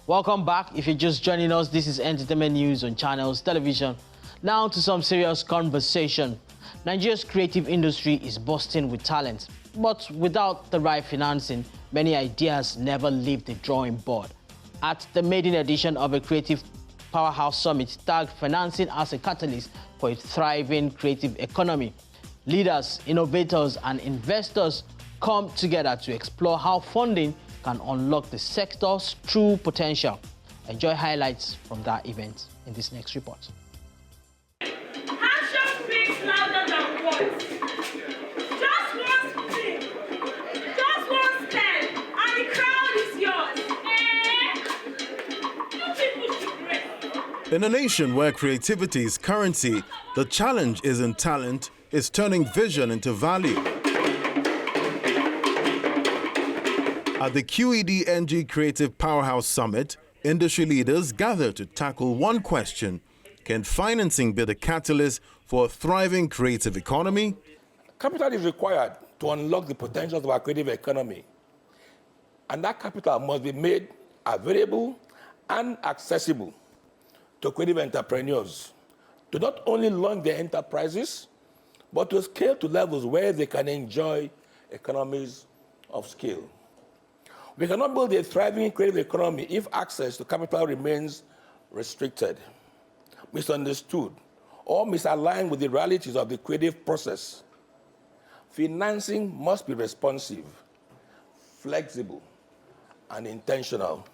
Welcome back. If you're just joining us, this is Entertainment News on Channels Television. Now to some serious conversation. Nigeria's creative industry is bursting with talent, but without the right financing, many ideas never leave the drawing board. At the maiden edition of a Creative Powerhouse Summit tagged financing as a catalyst for a thriving creative economy, leaders, innovators, and investors come together to explore how funding can unlock the sector's true potential. Enjoy highlights from that event in this next report. Action speaks louder than words. Just one thing, just one step, and the crowd is yours. You people should rest. In a nation where creativity is currency, the challenge isn't talent, it's turning vision into value. At the QED.ng Creative Powerhouse Summit, industry leaders gather to tackle one question: can financing be the catalyst for a thriving creative economy? Capital is required to unlock the potentials of our creative economy. And that capital must be made available and accessible to creative entrepreneurs to not only launch their enterprises, but to scale to levels where they can enjoy economies of scale. We cannot build a thriving creative economy if access to capital remains restricted, misunderstood, or misaligned with the realities of the creative process. Financing must be responsive, flexible, and intentional.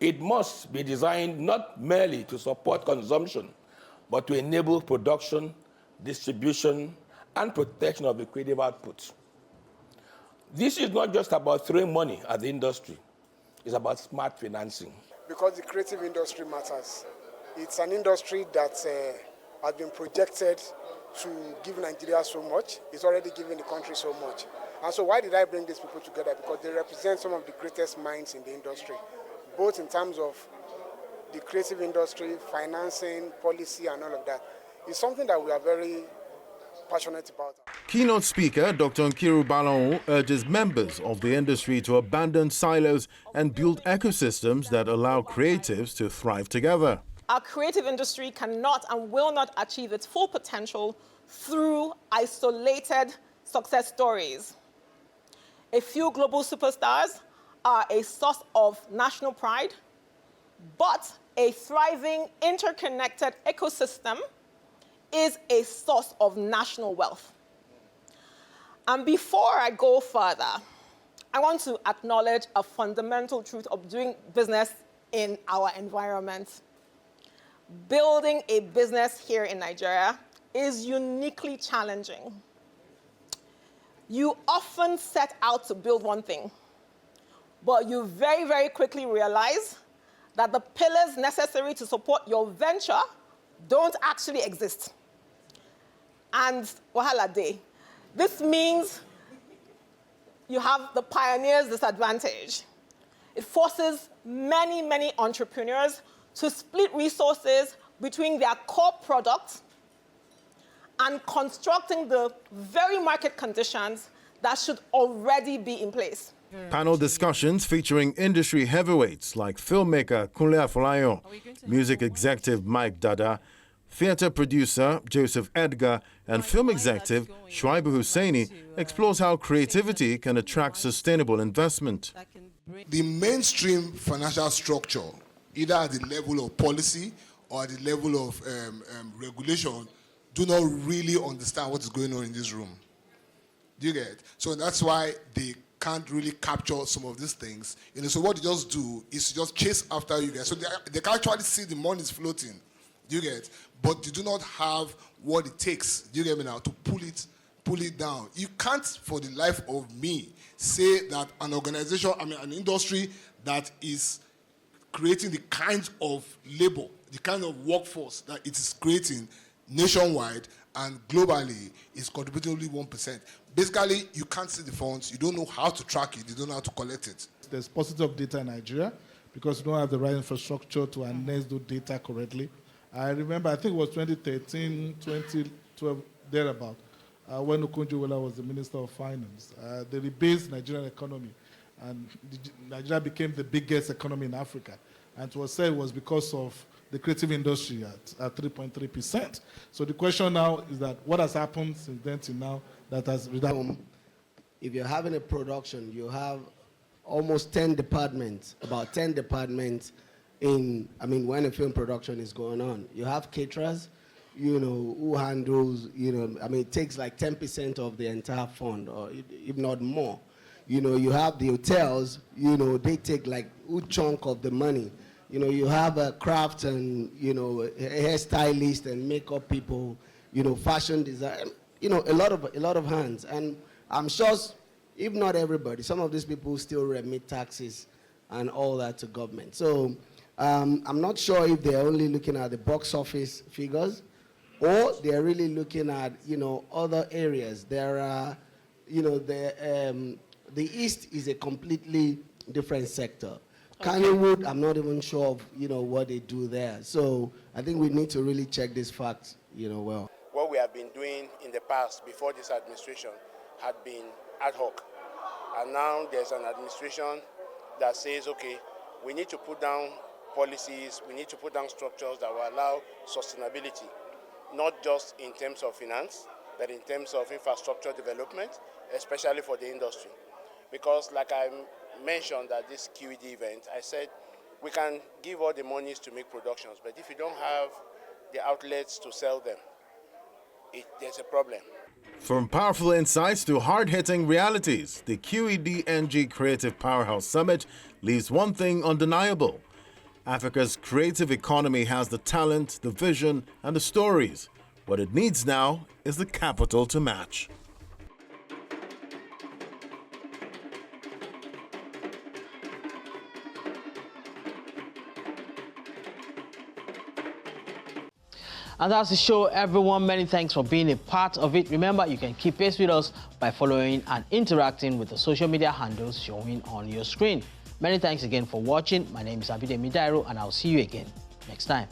It must be designed not merely to support consumption, but to enable production, distribution, and protection of the creative output. This is not just about throwing money at the industry. It's about smart financing. Because the creative industry matters. It's an industry that has been projected to give Nigeria so much. It's already giving the country so much. And so why did I bring these people together? Because they represent some of the greatest minds in the industry, both in terms of the creative industry, financing, policy, and all of that. It's something that we are very passionate about. Keynote speaker Dr. Nkiru Balon urges members of the industry to abandon silos and build ecosystems that allow creatives to thrive together. Our creative industry cannot and will not achieve its full potential through isolated success stories. A few global superstars are a source of national pride, but a thriving, interconnected ecosystem is a source of national wealth. And before I go further, I want to acknowledge a fundamental truth of doing business in our environment. Building a business here in Nigeria is uniquely challenging. You often set out to build one thing, but you very, very quickly realize that the pillars necessary to support your venture don't actually exist. And wahala dey. This means you have the pioneer's disadvantage. It forces many, many entrepreneurs to split resources between their core product and constructing the very market conditions that should already be in place. Panel discussions featuring industry heavyweights like filmmaker Kunle Afolayan, music executive Mike Dada, theatre producer Joseph Edgar, and film executive Shuaibu Hussaini explores how creativity can attract sustainable investment. The mainstream financial structure, either at the level of policy or at the level of regulation, do not really understand what is going on in this room. Do you get? So that's why they can't really capture some of these things. So what they just do is to just chase after you guys. So they can actually see the money is floating. Do you get? But you do not have what it takes, do you get me now, to pull it down. You can't, for the life of me, say that an organization, an industry that is creating the kind of labor, the kind of workforce that it is creating nationwide and globally is contributing only 1%. Basically, you can't see the funds, you don't know how to track it, you don't know how to collect it. There's positive data in Nigeria because we don't have the right infrastructure to harness the data correctly. I remember, I think it was 2013, 2012, thereabout, when Okonjo-Iweala was the Minister of Finance. They rebased Nigerian economy. and Nigeria became the biggest economy in Africa. And it was said it was because of the creative industry at 3.3%. So the question now is that what has happened since then to now that has reduced? If you're having a production, you have almost 10 departments, about 10 departments when a film production is going on. You have caterers, who handles, it takes like 10% of the entire fund, or if not more. You have the hotels, they take like a chunk of the money. You have a craft and, hairstylist and makeup people, fashion design, a lot of hands. And I'm sure, if not everybody, some of these people still remit taxes and all that to government. So I'm not sure if they're only looking at the box office figures or they're really looking at, other areas. There are, the East is a completely different sector. Kannywood, I'm not even sure of, what they do there. So I think we need to really check these facts, well. What we have been doing in the past, before this administration, had been ad hoc. And now there's an administration that says, okay, we need to put down policies, we need to put down structures that will allow sustainability, not just in terms of finance, but in terms of infrastructure development, especially for the industry. Because like I mentioned at this QED event, I said we can give all the monies to make productions, but if you don't have the outlets to sell them, there's a problem. From powerful insights to hard-hitting realities, the QED.ng Creative Powerhouse Summit leaves one thing undeniable. Africa's creative economy has the talent, the vision, and the stories. What it needs now is the capital to match. And that's the show, everyone. Many thanks for being a part of it. Remember, you can keep pace with us by following and interacting with the social media handles showing on your screen. Many thanks again for watching. My name is Abidemi Dairo, and I'll see you again next time.